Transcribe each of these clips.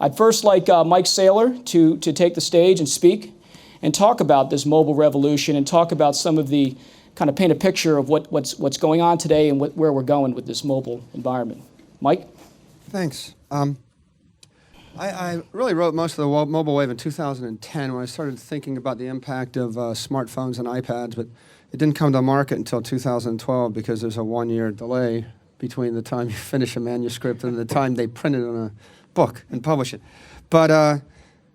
I'd first like Mike Saylor to take the stage and speak and talk about this mobile revolution and talk about some of the kind of paint a picture of what's going on today and where we're going with this mobile environment. Mike? Thanks. I really wrote most of the mobile wave in 2010 when I started thinking about the impact of smartphones and iPads, but it didn't come to market until 2012 because there's a 1-year delay between the time you finish a manuscript and the time they print it on a book and publish it. But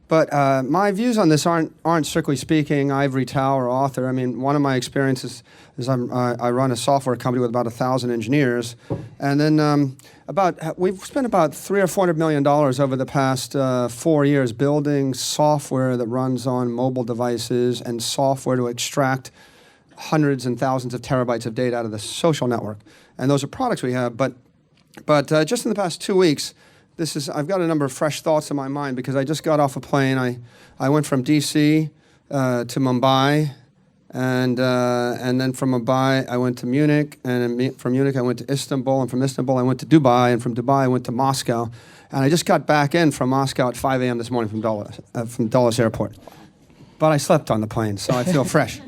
my views on this aren't strictly speaking ivory tower author. I mean, one of my experiences is I run a software company with about 1,000 engineers, and then we've spent about $300 or $400 million over the past 4 years building software that runs on mobile devices and software to extract hundreds and thousands of terabytes of data out of the social network. And those are products we have. But just in the past 2 weeks, I've got a number of fresh thoughts in my mind because I just got off a plane. I went from D.C. to Mumbai, and then from Mumbai I went to Munich, and from Munich I went to Istanbul, and from Istanbul I went to Dubai, and from Dubai I went to Moscow. And I just got back in from Moscow at 5 a.m. this morning from Dulles Airport. But I slept on the plane, so I feel fresh.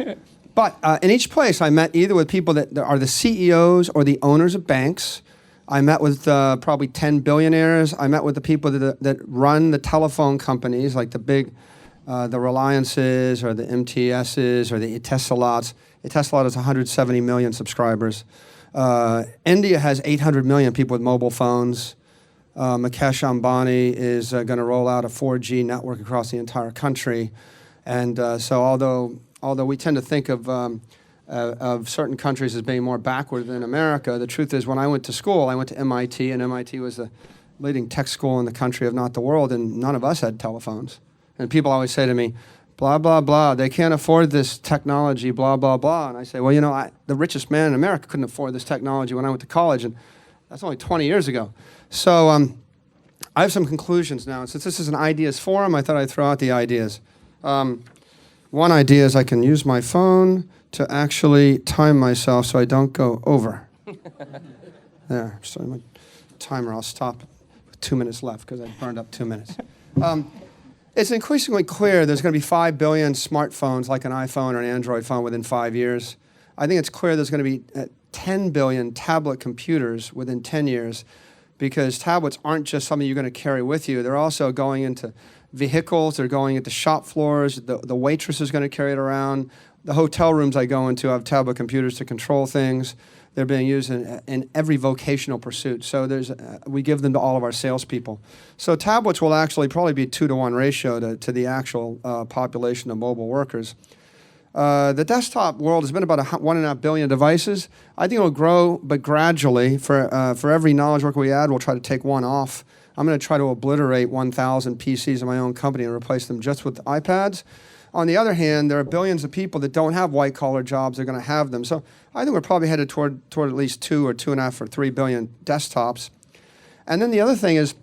But in each place I met either with people that are the CEOs or the owners of banks. I met with probably 10 billionaires. I met with the people that run the telephone companies, like the big, the Reliances or the MTSs or the Etisalats. Etisalat has 170 million subscribers. India has 800 million people with mobile phones. Mukesh Ambani is going to roll out a 4G network across the entire country. And so although we tend to think of certain countries as being more backward than America, the truth is when I went to school, I went to MIT, and MIT was the leading tech school in the country, if not the world, and none of us had telephones. And people always say to me, blah, blah, blah, they can't afford this technology, blah, blah, blah. And I say, well, you know, the richest man in America couldn't afford this technology when I went to college, and that's only 20 years ago. So I have some conclusions now. And since this is an ideas forum, I thought I'd throw out the ideas. One idea is I can use my phone to actually time myself so I don't go over. There, so my timer, I'll stop with 2 minutes left because I burned up 2 minutes. It's increasingly clear there's going to be 5 billion smartphones like an iPhone or an Android phone within 5 years. I think it's clear there's going to be 10 billion tablet computers within 10 years because tablets aren't just something you're going to carry with you. They're also going into vehicles, they're going into shop floors, the waitress is going to carry it around. The hotel rooms I go into have tablet computers to control things. They're being used in every vocational pursuit. So we give them to all of our salespeople. So tablets will actually probably be 2-to-1 ratio to the actual population of mobile workers. The desktop world has been about 1.5 billion devices. I think it will grow, but gradually. For every knowledge worker we add, we'll try to take one off. I'm going to try to obliterate 1,000 PCs in my own company and replace them just with iPads. On the other hand, there are billions of people that don't have white-collar jobs. They're going to have them. So I think we're probably headed toward at least 2 or 2.5 or 3 billion desktops. And then the other thing is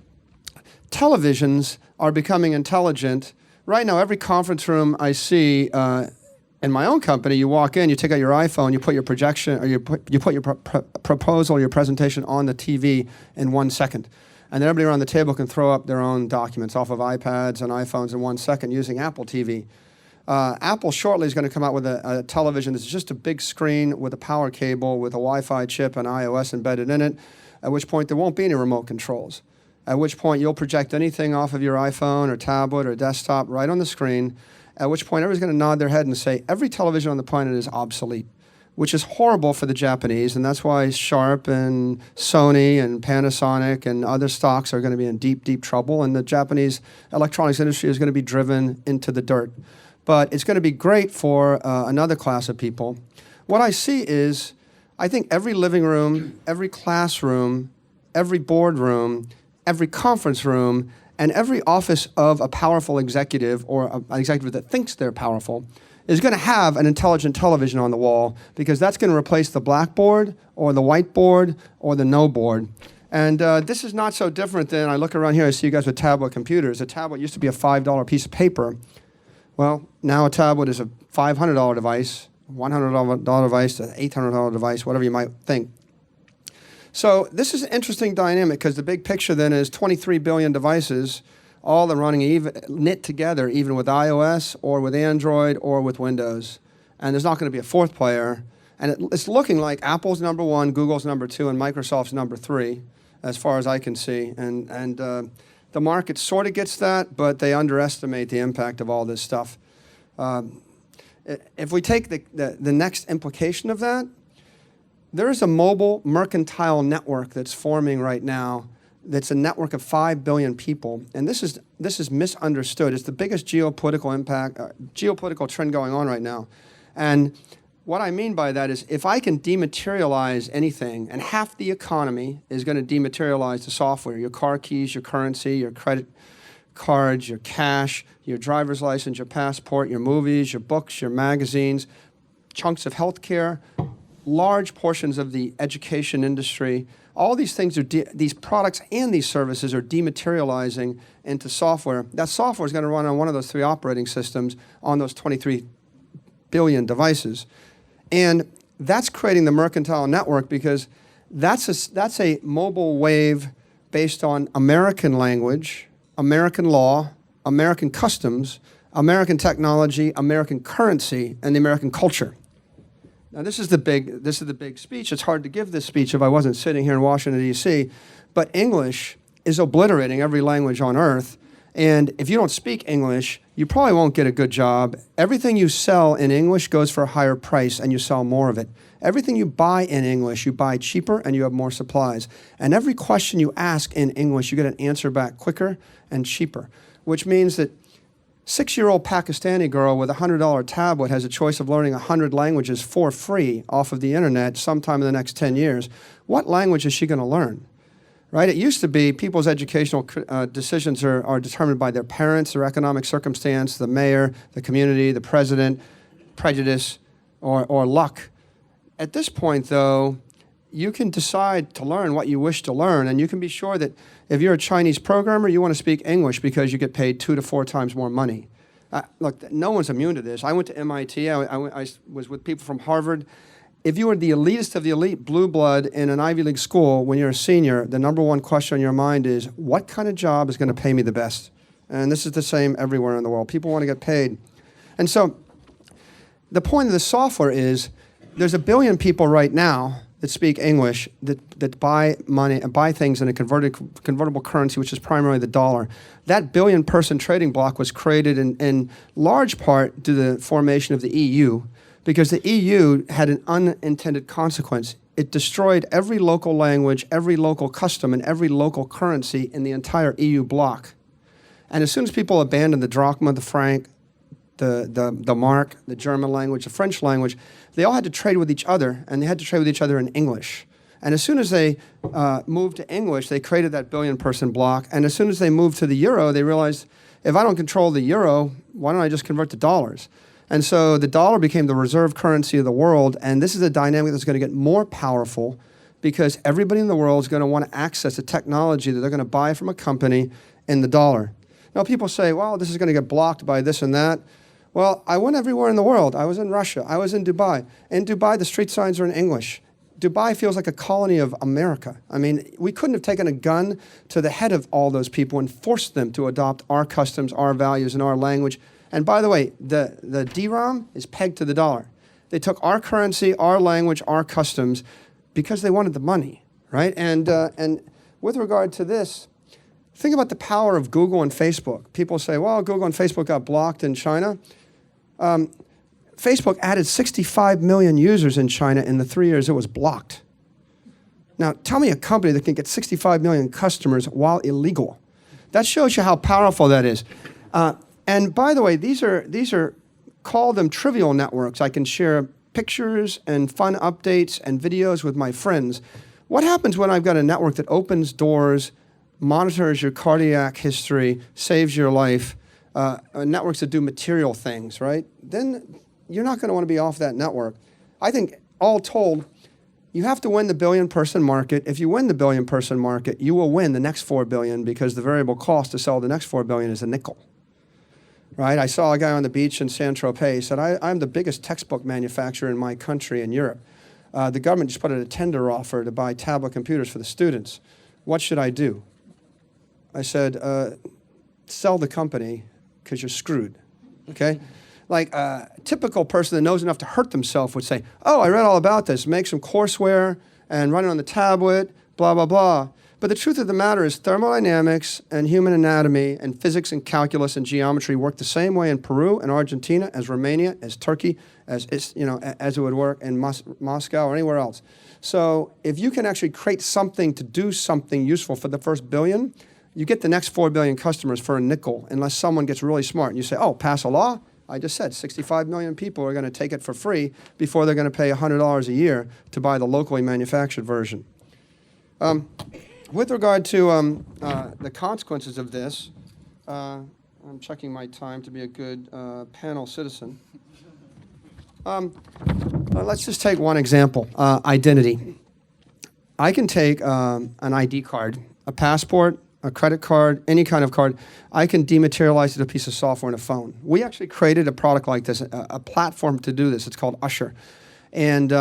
televisions are becoming intelligent. Right now, every conference room I see in my own company, you walk in, you take out your iPhone, you put your projection, or you put your proposal, your presentation on the TV in 1 second. And then everybody around the table can throw up their own documents off of iPads and iPhones in 1 second using Apple TV. Apple shortly is going to come out with a television that's just a big screen with a power cable with a Wi-Fi chip and iOS embedded in it, at which point there won't be any remote controls, at which point you'll project anything off of your iPhone or tablet or desktop right on the screen, at which point everybody's going to nod their head and say, every television on the planet is obsolete, which is horrible for the Japanese, and that's why Sharp and Sony and Panasonic and other stocks are going to be in deep, deep trouble, and the Japanese electronics industry is going to be driven into the dirt. But it's going to be great for another class of people. What I see is, I think every living room, every classroom, every boardroom, every conference room, and every office of a powerful executive or an executive that thinks they're powerful is going to have an intelligent television on the wall because that's going to replace the blackboard or the whiteboard or the no board. And this is not so different than I look around here, I see you guys with tablet computers. A tablet used to be a $5 piece of paper. Well, now a tablet is a $500 device, $100 device, an $800 device, whatever you might think. So this is an interesting dynamic because the big picture then is 23 billion devices all are running knit together, even with iOS or with Android or with Windows. And there's not going to be a fourth player. And it's looking like Apple's number one, Google's number two, and Microsoft's number three, as far as I can see. And the market sort of gets that, but they underestimate the impact of all this stuff. If we take the next implication of that, there is a mobile mercantile network that's forming right now. That's a network of 5 billion people, and this is misunderstood. It's the biggest geopolitical trend going on right now. And what I mean by that is, if I can dematerialize anything, and half the economy is going to dematerialize the software, your car keys, your currency, your credit cards, your cash, your driver's license, your passport, your movies, your books, your magazines, chunks of healthcare, large portions of the education industry. All these things these products and these services are dematerializing into software. That software is going to run on one of those 3 operating systems on those 23 billion devices. And that's creating the mercantile network, because that's a mobile wave based on American language, American law, American customs, American technology, American currency, and the American culture. Now, this is the big speech. It's hard to give this speech if I wasn't sitting here in Washington, D.C., but English is obliterating every language on earth. And if you don't speak English, you probably won't get a good job. Everything you sell in English goes for a higher price, and you sell more of it. Everything you buy in English, you buy cheaper, and you have more supplies. And every question you ask in English, you get an answer back quicker and cheaper, which means that 6-year-old Pakistani girl with a $100 tablet has a choice of learning 100 languages for free off of the internet sometime in the next 10 years. What language is she going to learn? Right? It used to be people's educational decisions are determined by their parents, their economic circumstance, the mayor, the community, the president, prejudice, or luck. At this point, though, you can decide to learn what you wish to learn, and you can be sure that if you're a Chinese programmer, you want to speak English because you get paid 2 to 4 times more money. Look, no one's immune to this. I went to MIT. I was with people from Harvard. If you were the elitist of the elite, blue blood, in an Ivy League school, when you're a senior, the number one question on your mind is, what kind of job is going to pay me the best? And this is the same everywhere in the world. People want to get paid. And so the point of the software is, there's 1 billion people right now that speak English that buy money and buy things in a convertible currency, which is primarily the dollar. That billion-person trading bloc was created in large part due to the formation of the EU, because the EU had an unintended consequence. It destroyed every local language, every local custom, and every local currency in the entire EU bloc. And as soon as people abandoned the drachma, the franc, the mark, the German language, the French language, they all had to trade with each other, and they had to trade with each other in English. And as soon as they moved to English, they created that billion-person bloc. And as soon as they moved to the euro, they realized, if I don't control the euro, why don't I just convert to dollars? And so the dollar became the reserve currency of the world, and this is a dynamic that's going to get more powerful, because everybody in the world is going to want to access a technology that they're going to buy from a company in the dollar. Now, people say, well, this is going to get blocked by this and that. Well, I went everywhere in the world. I was in Russia. I was in Dubai. In Dubai, the street signs are in English. Dubai feels like a colony of America. I mean, we couldn't have taken a gun to the head of all those people and forced them to adopt our customs, our values, and our language. And by the way, the DRAM is pegged to the dollar. They took our currency, our language, our customs, because they wanted the money, right? And with regard to this, think about the power of Google and Facebook. People say, well, Google and Facebook got blocked in China. Facebook added 65 million users in China in the 3 years it was blocked. Now, tell me a company that can get 65 million customers while illegal. That shows you how powerful that is. And by the way, these are call them trivial networks. I can share pictures and fun updates and videos with my friends. What happens when I've got a network that opens doors, monitors your cardiac history, saves your life, networks that do material things, right? Then you're not going to want to be off that network. I think, all told, you have to win the billion-person market. If you win the billion-person market, you will win the next 4 billion, because the variable cost to sell the next 4 billion is a nickel, right? I saw a guy on the beach in Saint-Tropez. He said, I'm the biggest textbook manufacturer in my country in Europe. The government just put out a tender offer to buy tablet computers for the students. What should I do? I said, sell the company because you're screwed, okay? Like a typical person that knows enough to hurt themselves would say, oh, I read all about this, make some courseware and run it on the tablet, blah, blah, blah. But the truth of the matter is thermodynamics and human anatomy and physics and calculus and geometry work the same way in Peru and Argentina as Romania, as Turkey, as it would work in Moscow or anywhere else. So if you can actually create something to do something useful for the first billion, you get the next 4 billion customers for a nickel, unless someone gets really smart and you say, oh, pass a law? I just said 65 million people are going to take it for free before they're going to pay $100 a year to buy the locally manufactured version. With regard to the consequences of this, I'm checking my time to be a good panel citizen. Let's just take one example, identity. I can take an ID card, a passport, a credit card, any kind of card. I can dematerialize it a piece of software in a phone. We actually created a product like this, a platform to do this. It's called Usher. And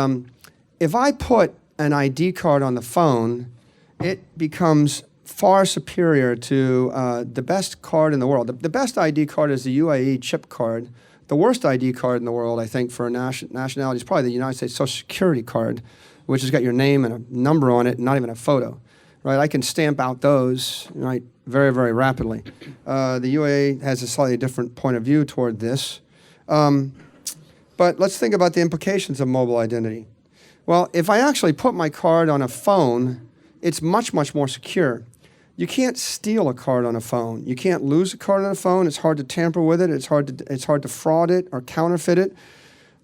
if I put an ID card on the phone, it becomes far superior to the best card in the world. The best ID card is the UAE chip card. The worst ID card in the world, I think, for a nationality is probably the United States Social Security card, which has got your name and a number on it, and not even a photo. Right, I can stamp out those right very, very rapidly. The UAE has a slightly different point of view toward this. But let's think about the implications of mobile identity. Well, if I actually put my card on a phone, it's much, much more secure. You can't steal a card on a phone. You can't lose a card on a phone. It's hard to tamper with it. It's hard to fraud it or counterfeit it.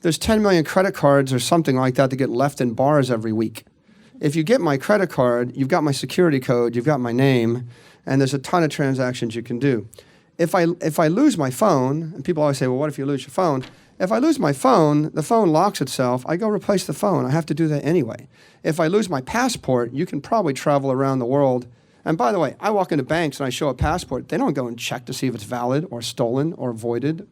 There's 10 million credit cards or something like that get left in bars every week. If you get my credit card, you've got my security code, you've got my name, and there's a ton of transactions you can do. If I lose my phone, and people always say, well, what if you lose your phone? If I lose my phone, the phone locks itself. I go replace the phone. I have to do that anyway. If I lose my passport, you can probably travel around the world. And by the way, I walk into banks and I show a passport. They don't go and check to see if it's valid or stolen or voided.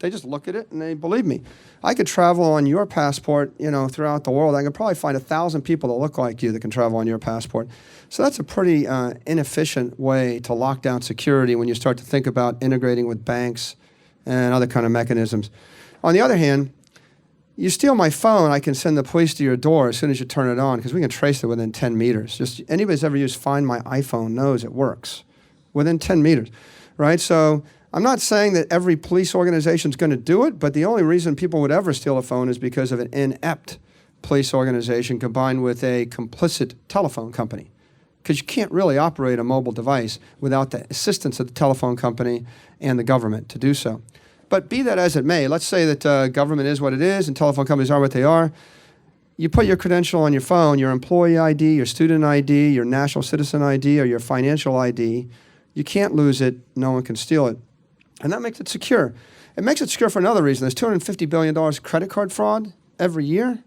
They just look at it and they believe me. I could travel on your passport, throughout the world. I could probably find 1,000 people that look like you that can travel on your passport. So that's a pretty inefficient way to lock down security when you start to think about integrating with banks and other kind of mechanisms. On the other hand, you steal my phone, I can send the police to your door as soon as you turn it on because we can trace it within 10 meters. Just anybody who's ever used Find My iPhone knows it works within 10 meters, right? So I'm not saying that every police organization is going to do it, but the only reason people would ever steal a phone is because of an inept police organization combined with a complicit telephone company. Because you can't really operate a mobile device without the assistance of the telephone company and the government to do so. But be that as it may, let's say that government is what it is and telephone companies are what they are. You put your credential on your phone, your employee ID, your student ID, your national citizen ID, or your financial ID. You can't lose it. No one can steal it. And that makes it secure. It makes it secure for another reason. There's $250 billion credit card fraud every year,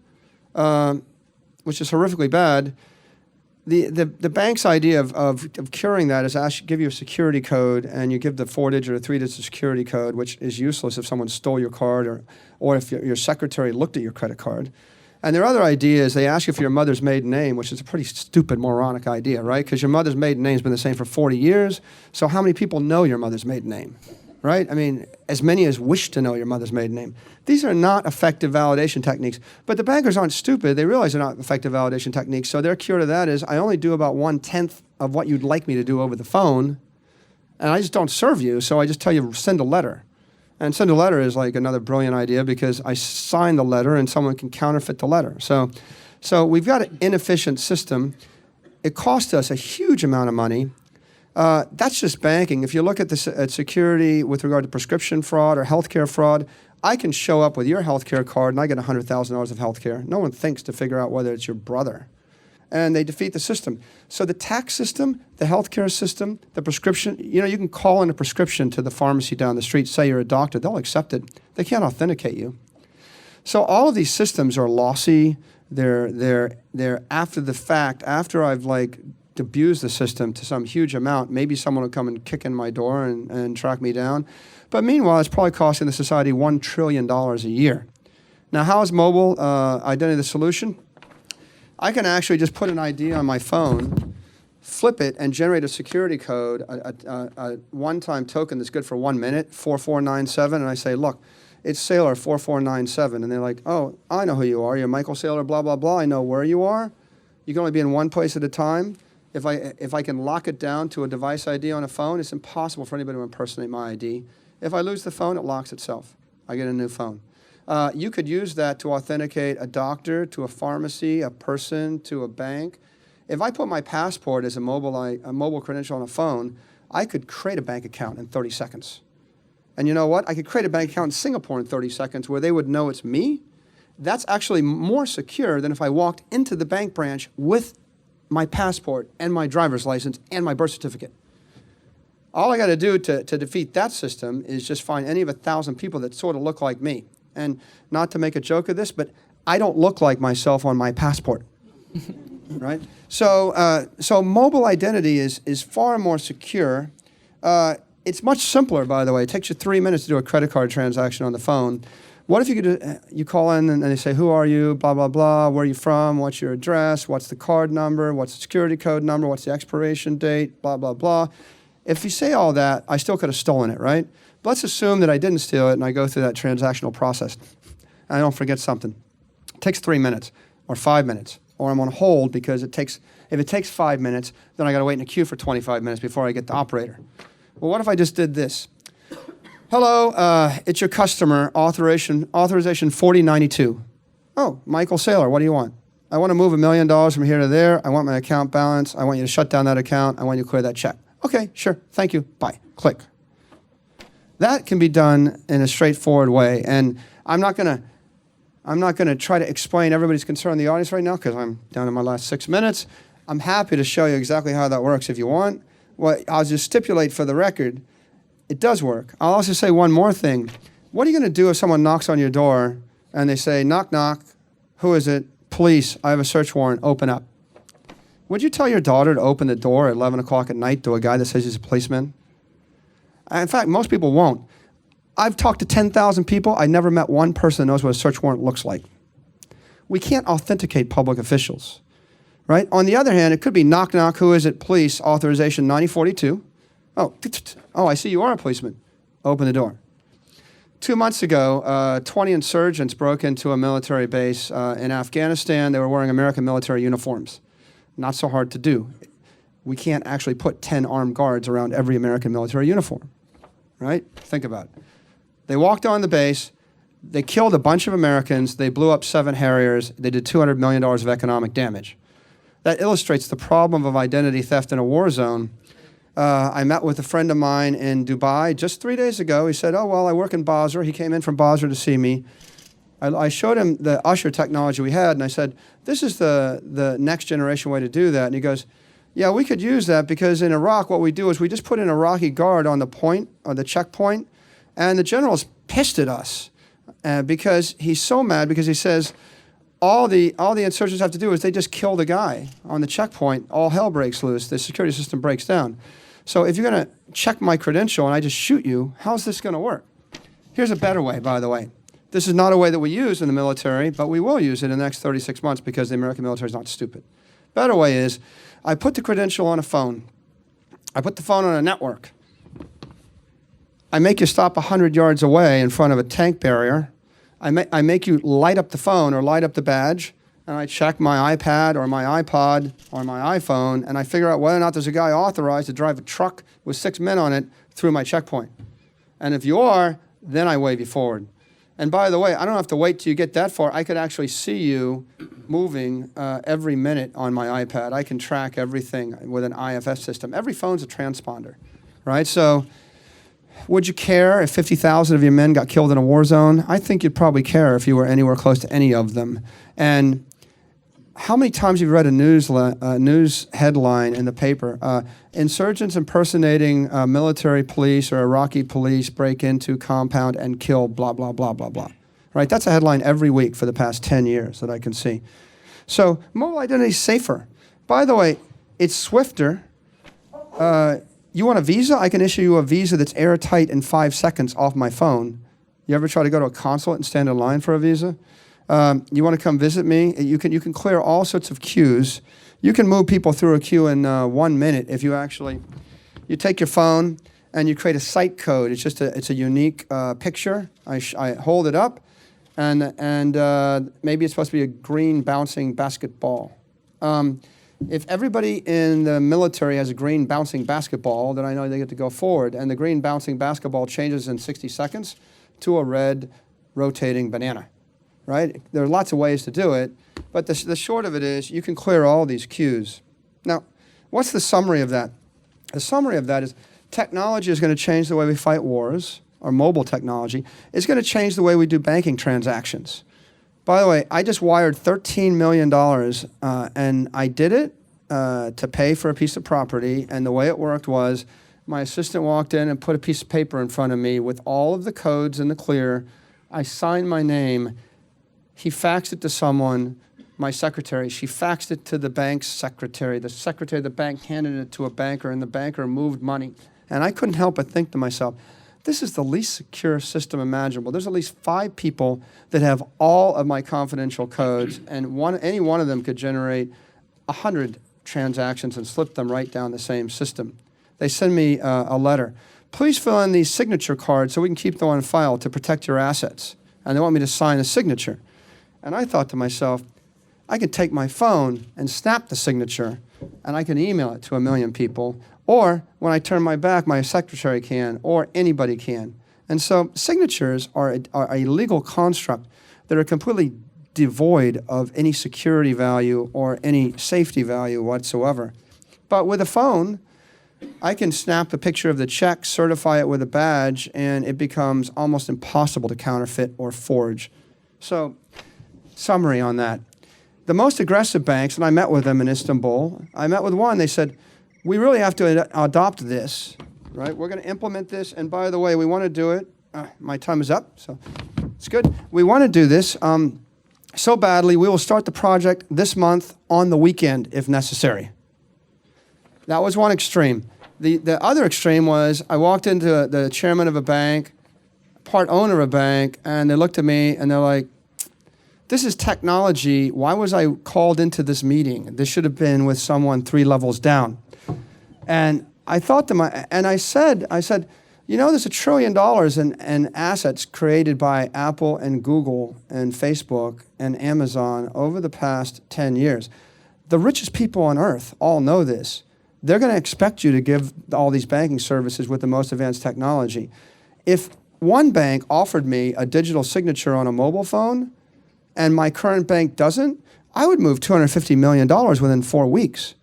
which is horrifically bad. The bank's idea of curing that is actually give you a security code, and you give the 4-digit or 3-digit security code, which is useless if someone stole your card or if your secretary looked at your credit card. And their other idea is they ask you for your mother's maiden name, which is a pretty stupid, moronic idea, right? Because your mother's maiden name's been the same for 40 years. So how many people know your mother's maiden name, right? I mean, as many as wish to know your mother's maiden name. These are not effective validation techniques. But the bankers aren't stupid. They realize they're not effective validation techniques. So their cure to that is I only do about 1/10 of what you'd like me to do over the phone. And I just don't serve you. So I just tell you, send a letter. And send a letter is like another brilliant idea because I sign the letter and someone can counterfeit the letter. So we've got an inefficient system. It costs us a huge amount of money. That's just banking. If you look at at security with regard to prescription fraud or healthcare fraud, I can show up with your healthcare card and I get $100,000 of healthcare. No one thinks to figure out whether it's your brother. And they defeat the system. So the tax system, the healthcare system, the prescription, you can call in a prescription to the pharmacy down the street, say you're a doctor, they'll accept it. They can't authenticate you. So all of these systems are lossy. They're after the fact, after I've abused the system to some huge amount, maybe someone will come and kick in my door and track me down. But meanwhile, it's probably costing the society $1 trillion a year. Now, how is mobile identity the solution? I can actually just put an ID on my phone, flip it and generate a security code, a one-time token that's good for 1 minute, 4497, and I say, look, it's Saylor 4497, and they're like, oh, I know who you are. You're Michael Saylor, blah, blah, blah. I know where you are. You can only be in one place at a time. If I can lock it down to a device ID on a phone, it's impossible for anybody to impersonate my ID. If I lose the phone, it locks itself. I get a new phone. You could use that to authenticate a doctor, to a pharmacy, a person, to a bank. If I put my passport as a mobile credential on a phone, I could create a bank account in 30 seconds. And you know what? I could create a bank account in Singapore in 30 seconds where they would know it's me. That's actually more secure than if I walked into the bank branch with my passport and my driver's license and my birth certificate. All I got to do to defeat that system is just find any of 1,000 people that sort of look like me. And not to make a joke of this, but I don't look like myself on my passport. Right? So mobile identity is far more secure. It's much simpler, by the way. It takes you 3 minutes to do a credit card transaction on the phone. What if you call in and they say, who are you, blah, blah, blah, where are you from, what's your address, what's the card number, what's the security code number, what's the expiration date, blah, blah, blah. If you say all that, I still could have stolen it, right? But let's assume that I didn't steal it and I go through that transactional process and I don't forget something. It takes 3 minutes or 5 minutes, or I'm on hold because if it takes 5 minutes, then I got to wait in a queue for 25 minutes before I get the operator. Well, what if I just did this? Hello, it's your customer, authorization 4092. Oh, Michael Saylor, what do you want? I want to move $1 million from here to there. I want my account balance. I want you to shut down that account. I want you to clear that check. Okay, sure, thank you, bye, click. That can be done in a straightforward way, and I'm not gonna try to explain everybody's concern in the audience right now because I'm down to my last 6 minutes. I'm happy to show you exactly how that works if you want. Well, I'll just stipulate for the record, it does work. I'll also say one more thing. What are you going to do if someone knocks on your door and they say, knock, knock, who is it? Police, I have a search warrant, open up. Would you tell your daughter to open the door at 11 o'clock at night to a guy that says he's a policeman? In fact, most people won't. I've talked to 10,000 people. I never met one person that knows what a search warrant looks like. We can't authenticate public officials, right? On the other hand, it could be knock, knock, who is it? Police, authorization 9042. Oh, I see you are a policeman. Open the door. 2 months ago, 20 insurgents broke into a military base in Afghanistan. They were wearing American military uniforms. Not so hard to do. We can't actually put 10 armed guards around every American military uniform, right? Think about it. They walked on the base. They killed a bunch of Americans. They blew up 7 Harriers. They did $200 million of economic damage. That illustrates the problem of identity theft in a war zone. I met with a friend of mine in Dubai just 3 days ago. He said, oh, well, I work in Basra. He came in from Basra to see me. I showed him the Usher technology we had, and I said, this is the next generation way to do that. And he goes, yeah, we could use that because in Iraq, what we do is we just put an Iraqi guard on the point, or the checkpoint, and the general's pissed at us because he's so mad because he says, all the insurgents have to do is they just kill the guy on the checkpoint. All hell breaks loose. The security system breaks down. So if you're going to check my credential and I just shoot you, how's this going to work? Here's a better way, by the way. This is not a way that we use in the military, but we will use it in the next 36 months because the American military is not stupid. Better way is I put the credential on a phone. I put the phone on a network. I make you stop 100 yards away in front of a tank barrier. I make you light up the phone or light up the badge, and I check my iPad or my iPod or my iPhone, and I figure out whether or not there's a guy authorized to drive a truck with 6 men on it through my checkpoint. And if you are, then I wave you forward. And by the way, I don't have to wait till you get that far. I could actually see you moving every minute on my iPad. I can track everything with an IFS system. Every phone's a transponder, right? So would you care if 50,000 of your men got killed in a war zone? I think you'd probably care if you were anywhere close to any of them. And how many times have you read a news headline in the paper? Insurgents impersonating military police or Iraqi police break into compound and kill blah, blah, blah, blah, blah. Right? That's a headline every week for the past 10 years that I can see. So mobile identity is safer. By the way, it's swifter. You want a visa? I can issue you a visa that's airtight in 5 seconds off my phone. You ever try to go to a consulate and stand in line for a visa? You want to come visit me? You can clear all sorts of queues. You can move people through a queue in 1 minute if you actually, you take your phone and you create a site code. It's a unique picture. I hold it up, and maybe it's supposed to be a green bouncing basketball. If everybody in the military has a green bouncing basketball, then I know they get to go forward. And the green bouncing basketball changes in 60 seconds to a red rotating banana, right? There are lots of ways to do it, but the short of it is you can clear all these queues. Now, what's the summary of that? The summary of that is technology is going to change the way we fight wars, or mobile technology. It's going to change the way we do banking transactions. By the way, I just wired $13 million, and I did it to pay for a piece of property, and the way it worked was my assistant walked in and put a piece of paper in front of me with all of the codes in the clear. I signed my name. He faxed it to someone, my secretary. She faxed it to the bank's secretary. The secretary of the bank handed it to a banker, and the banker moved money. And I couldn't help but think to myself, this is the least secure system imaginable. There's at least 5 people that have all of my confidential codes, and any one of them could generate 100 transactions and slip them right down the same system. They send me a letter. Please fill in these signature cards so we can keep them on file to protect your assets. And they want me to sign a signature. And I thought to myself, I could take my phone and snap the signature, and I can email it to 1 million people. Or when I turn my back, my secretary can, or anybody can. And so signatures are a legal construct that are completely devoid of any security value or any safety value whatsoever. But with a phone, I can snap a picture of the check, certify it with a badge, and it becomes almost impossible to counterfeit or forge. So, summary on that. The most aggressive banks, and I met with them in Istanbul, I met with one, they said, we really have to adopt this, right? We're going to implement this, and by the way, we want to do it. My time is up, so it's good. We want to do this so badly, we will start the project this month on the weekend if necessary. That was one extreme. The other extreme was I walked into the chairman of a bank, part owner of a bank, and they looked at me and they're like, this is technology. Why was I called into this meeting? This should have been with someone 3 levels down. And I thought to I said, you know, there's $1 trillion in assets created by Apple and Google and Facebook and Amazon over the past 10 years. The richest people on earth all know this. They're going to expect you to give all these banking services with the most advanced technology. If one bank offered me a digital signature on a mobile phone and my current bank doesn't, I would move $250 million within 4 weeks.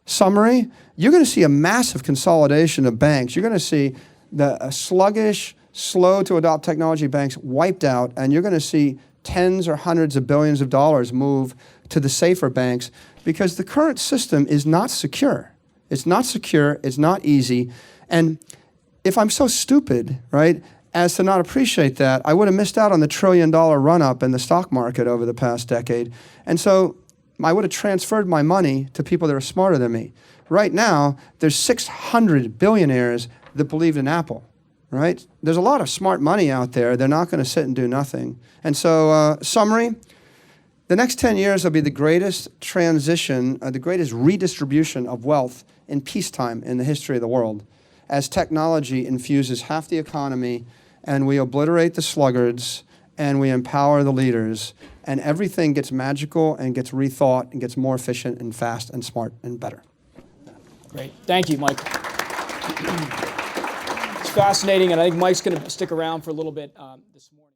Summary, you're going to see a massive consolidation of banks. You're going to see the sluggish, slow to adopt technology banks wiped out, and you're going to see tens or hundreds of billions of dollars move to the safer banks because the current system is not secure. It's not secure, it's not easy, and if I'm so stupid, right, as to not appreciate that, I would have missed out on the $1 trillion run-up in the stock market over the past decade, and so I would have transferred my money to people that are smarter than me. Right now, there's 600 billionaires that believe in Apple, right? There's a lot of smart money out there. They're not going to sit and do nothing. And so, summary, the next 10 years will be the greatest transition, the greatest redistribution of wealth in peacetime in the history of the world, as technology infuses half the economy, and we obliterate the sluggards, and we empower the leaders, and everything gets magical and gets rethought and gets more efficient and fast and smart and better. Great. Thank you, Mike. It's fascinating, and I think Mike's going to stick around for a little bit this morning.